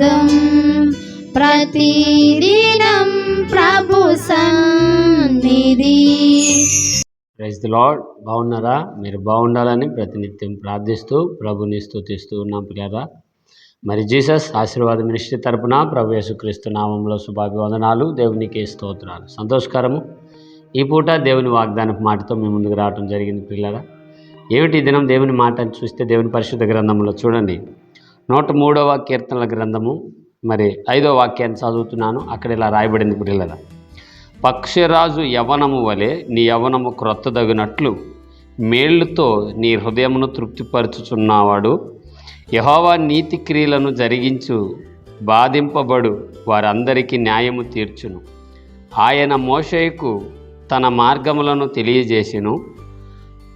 ఆశీర్వాదం ప్రతిదినం ప్రభు సన్నిధి. Praise the lord. బాగున్నారా? మీరు బాగుండాలని ప్రతినిత్యం ప్రార్థిస్తూ ప్రభుని స్తుతిస్తూ ఉన్నాం పిల్లరా. మరి జీసస్ ఆశీర్వాద మినిస్ట్రీ తరపున ప్రభు యేసుక్రీస్తు నామంలో శుభాభివందనాలు, దేవునికి స్తోత్రాలు. సంతోషకరము. ఈ పూట దేవుని వాగ్దానపు మాటతో మీ ముందుకు రావడం జరిగింది పిల్లరా. ఏమిటి ఈ దినం దేవుని మాట అని చూస్తే దేవుని పరిశుద్ధ గ్రంథంలో చూడండి, 103వ కీర్తనల గ్రంథము మరి 5వ వాక్యాన్ని చదువుతున్నాను. అక్కడ ఇలా రాయబడింది పిల్లరా. పక్షిరాజు యవ్వనము వలె నీ యవ్వనము క్రొత్తదగినట్లు మేళ్లతో నీ హృదయమును తృప్తిపరచుచున్నవాడు. యెహోవా నీతి క్రియలను జరిగించు, బాధింపబడు వారందరికీ న్యాయము తీర్చును. ఆయన మోషేకు తన మార్గములను తెలియజేసెను,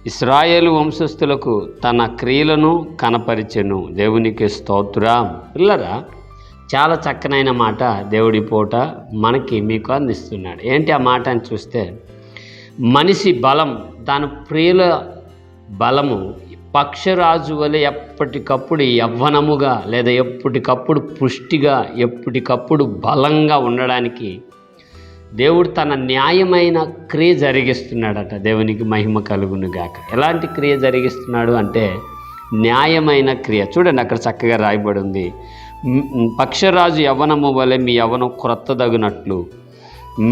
ఇశ్రాయేలు వంశస్థులకు తన క్రియలను కనపరిచెను. దేవునికి స్తోత్రం. పిల్లరా, చాలా చక్కనైన మాట దేవుడి పూట మనకి మీకు అందిస్తున్నాడు. ఏంటి ఆ మాట అని చూస్తే, మనిషి బలం, దాని ప్రియుల బలము పక్షరాజు వలె ఎప్పటికప్పుడు యవ్వనముగా లేదా ఎప్పటికప్పుడు పుష్టిగా ఎప్పటికప్పుడు బలంగా ఉండడానికి దేవుడు తన న్యాయమైన క్రియ జరిగిస్తున్నాడట. దేవునికి మహిమ కలుగును గాక. ఎలాంటి క్రియ జరిగిస్తున్నాడు అంటే న్యాయమైన క్రియ. చూడండి, అక్కడ చక్కగా రాయబడి ఉంది, పక్షరాజు యవ్వనము వలె మీ యవ్వనం క్రొత్తదగినట్లు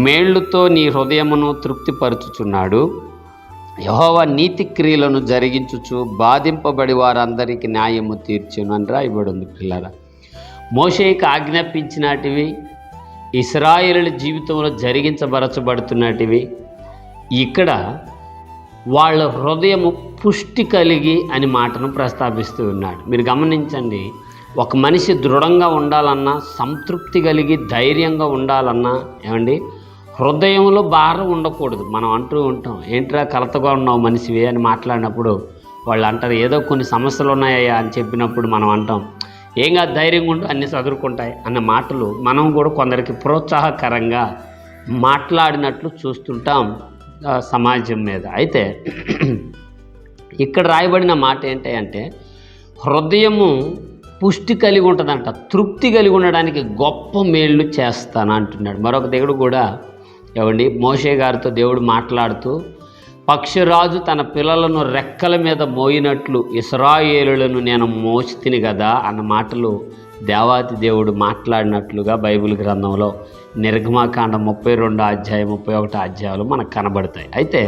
మేళ్లతో నీ హృదయమును తృప్తిపరచుచున్నాడు. యెహోవా నీతి క్రియలను జరిగించుచు, బాధింపబడి వారందరికీ న్యాయము తీర్చును అని రాయబడి ఉంది పిల్లరా. మోషేకి ఆజ్ఞాపించినటివి ఇశ్రాయేలు జీవితంలో జరిగించబరచబడుతున్నటివి ఇక్కడ వాళ్ళ హృదయము పుష్టి కలిగి అని మాటను ప్రస్తావిస్తూ ఉన్నాడు. మీరు గమనించండి, ఒక మనిషి దృఢంగా ఉండాలన్నా, సంతృప్తి కలిగి ధైర్యంగా ఉండాలన్నా ఏమండి, హృదయంలో భారం ఉండకూడదు. మనం అంటూ ఉంటాం, ఏంట్రా కలతగా ఉన్నావు మనిషివి అని మాట్లాడినప్పుడు వాళ్ళు అంటారు, ఏదో కొన్ని సమస్యలు ఉన్నాయా అని చెప్పినప్పుడు మనం అంటాం, ఏం కాదు ధైర్యంగా ఉంటూ అన్నీ చదువుకుంటాయి అన్న మాటలు మనం కూడా కొందరికి ప్రోత్సాహకరంగా మాట్లాడినట్లు చూస్తుంటాం సమాజం మీద. అయితే ఇక్కడ రాయబడిన మాట ఏంటి అంటే, హృదయము పుష్టి కలిగి ఉంటుందంట, తృప్తి కలిగి ఉండడానికి గొప్ప మేళ్ళు చేస్తాను అంటున్నాడు. మరొక దేవుడు కూడా ఏమండి, మోషే గారితో దేవుడు మాట్లాడుతూ, పక్షిరాజు తన పిల్లలను రెక్కల మీద మోయినట్లు ఇశ్రాయేలులను నేను మోసితిని కదా అన్న మాటలు దేవాతి దేవుడు మాట్లాడినట్లుగా బైబిల్ గ్రంథంలో నిర్గమాకాండ 32 అధ్యాయం 31 అధ్యాయాలు మనకు కనబడతాయి. అయితే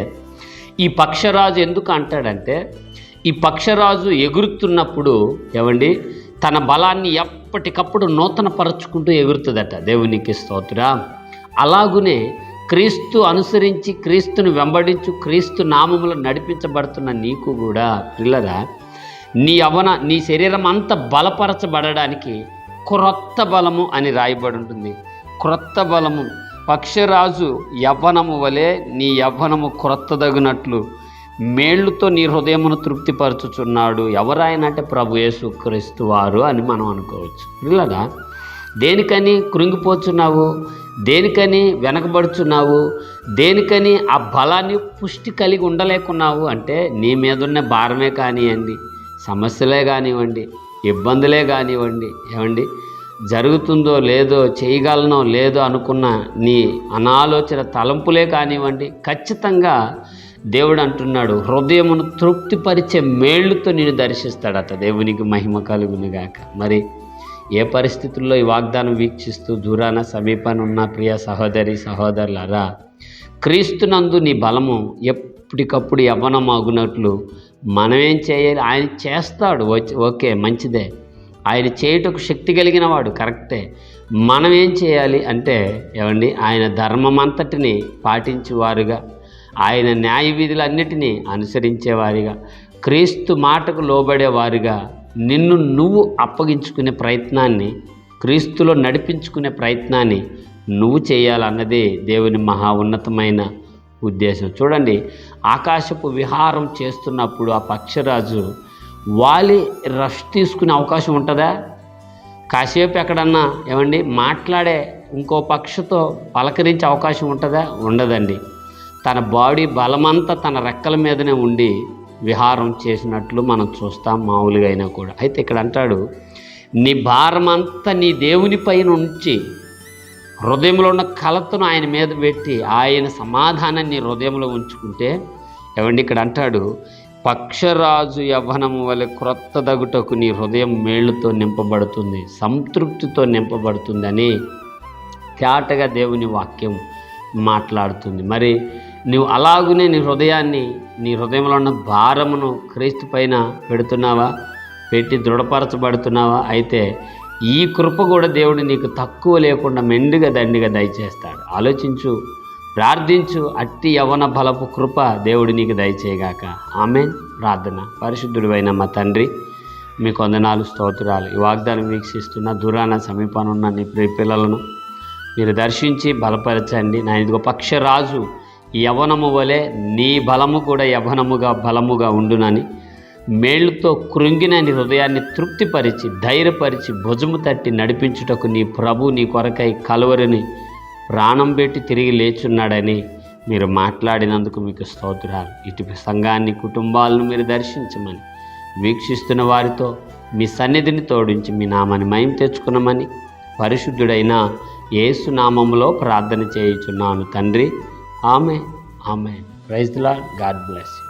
ఈ పక్షరాజు ఎందుకు అంటాడంటే, ఈ పక్షరాజు ఎగురుతున్నప్పుడు ఏమండి తన బలాన్ని ఎప్పటికప్పుడు నూతన పరుచుకుంటూ ఎగురుతుందట. దేవునికి స్తోత్రం. అలాగునే క్రీస్తు అనుసరించి, క్రీస్తును వెంబడించు, క్రీస్తు నామములో నడిపించబడుతున్న నీకు కూడా పిల్లరా, నీ శరీరం అంతా బలపరచబడడానికి క్రొత్త బలము అని రాయబడి ఉంటుంది. క్రొత్త బలము. పక్షరాజు యవ్వనము వలె నీ యవ్వనము క్రొత్తదగినట్లు మేళ్లతో నీ హృదయమును తృప్తిపరచుచున్నాడు. ఎవరాయన అంటే ప్రభు యేసుక్రీస్తు వారు అని మనం అనుకోవచ్చు. పిల్లరా, దేనికని కృంగిపోతున్నావు, దేనికని వెనకబడుచున్నావు, దేనికని ఆ బలాన్ని పుష్టి కలిగి ఉండలేకున్నావు అంటే నీ మీదున్న భారమే కానివ్వండి, సమస్యలే కానివ్వండి, ఇబ్బందులే కానివ్వండి, ఏమండి జరుగుతుందో లేదో, చేయగలనో లేదో అనుకున్న నీ అనాలోచన తలంపులే కానివ్వండి, ఖచ్చితంగా దేవుడు అంటున్నాడు, హృదయమును తృప్తిపరిచే మేళ్లతో నేను దర్శిస్తాడట. దేవునికి మహిమ కలుగును గాక. మరి ఏ పరిస్థితుల్లో ఈ వాగ్దానం వీక్షిస్తూ దూరాన సమీపాన ఉన్న ప్రియ సహోదరి సహోదరులారా, క్రీస్తునందు నీ బలము ఎప్పటికప్పుడు యవ్వనమాగునట్లు మనమేం చేయాలి? ఆయన చేస్తాడు, ఓకే మంచిదే, ఆయన చేయుటకు శక్తి కలిగిన వాడు, కరెక్టే. మనం ఏం చేయాలి అంటే ఏమండి, ఆయన ధర్మమంతటిని పాటించేవారుగా, ఆయన న్యాయ విధులన్నిటినీ అనుసరించేవారిగా, క్రీస్తు మాటకు లోబడేవారుగా నిన్ను నువ్వు అప్పగించుకునే ప్రయత్నాన్ని, క్రీస్తులో నడిపించుకునే ప్రయత్నాన్ని నువ్వు చేయాలన్నదే దేవుని మహా ఉన్నతమైన ఉద్దేశం. చూడండి, ఆకాశపు విహారం చేస్తున్నప్పుడు ఆ పక్షిరాజు వాలి రెస్ట్ తీసుకునే అవకాశం ఉంటుందా? కాసేపు ఎక్కడన్నా ఏమండి మాట్లాడే ఇంకో పక్షితో పలకరించే అవకాశం ఉంటుందా? ఉండదండి. తన బాడీ బలమంతా తన రెక్కల మీదనే ఉండి విహారం చేసినట్లు మనం చూస్తాం మామూలుగా అయినా కూడా. అయితే ఇక్కడ అంటాడు, నీ భారమంతా నీ దేవుని పైన ఉంచి హృదయంలో ఉన్న కలతను ఆయన మీద పెట్టి ఆయన సమాధానాన్ని నీ హృదయంలో ఉంచుకుంటే, ఏమండి ఇక్కడ అంటాడు, పక్షరాజు యవ్వనము వలె క్రొత్త దగుటకు నీ హృదయం మేళ్లతో నింపబడుతుంది, సంతృప్తితో నింపబడుతుందని తేటగా దేవుని వాక్యం మాట్లాడుతుంది. మరి నువ్వు అలాగునే నీ హృదయాన్ని, నీ హృదయంలో ఉన్న భారమును క్రీస్తు పైన పెడుతున్నావా, పెట్టి దృఢపరచబడుతున్నావా? అయితే ఈ కృప కూడా దేవుడు నీకు తక్కువ లేకుండా మెండుగా దండిగా దయచేస్తాడు. ఆలోచించు, ప్రార్థించు. అట్టి యవ్వన బలపు కృప దేవుడు నీకు దయచేయగాక. ఆమేన్. ప్రార్థన. పరిశుద్ధుడైన మా తండ్రి, మీకు వందనాలు, స్తోత్రాలు. ఈ వాగ్దానం వీక్షిస్తున్న దూరాన సమీపాన ఉన్న నీ ప్రియ పిల్లలను మీరు దర్శించి బలపరచండి. నా ఇదిగో పక్షరాజు యవ్వనము వలె నీ బలము కూడా యవ్వనముగా బలముగా ఉండునని, మేళ్లతో కృంగిన నీ హృదయాన్ని తృప్తిపరిచి ధైర్యపరిచి భుజము తట్టి నడిపించుటకు నీ ప్రభు నీ కొరకై కలువరిని ప్రాణం పెట్టి తిరిగి లేచున్నాడని మీరు మాట్లాడినందుకు మీకు స్తోత్రాలు. ఇటు సంఘాన్ని, కుటుంబాలను మీరు దర్శించమని, వీక్షిస్తున్న వారితో మీ సన్నిధిని తోడించి మీ నామాన్ని మహిమ తెచ్చుకున్నామని పరిశుద్ధుడైన యేసు నామములో ప్రార్థన చేయుచున్నాను తండ్రి. ఆమేన్. ఆమేన్. Praise the Lord. God bless you.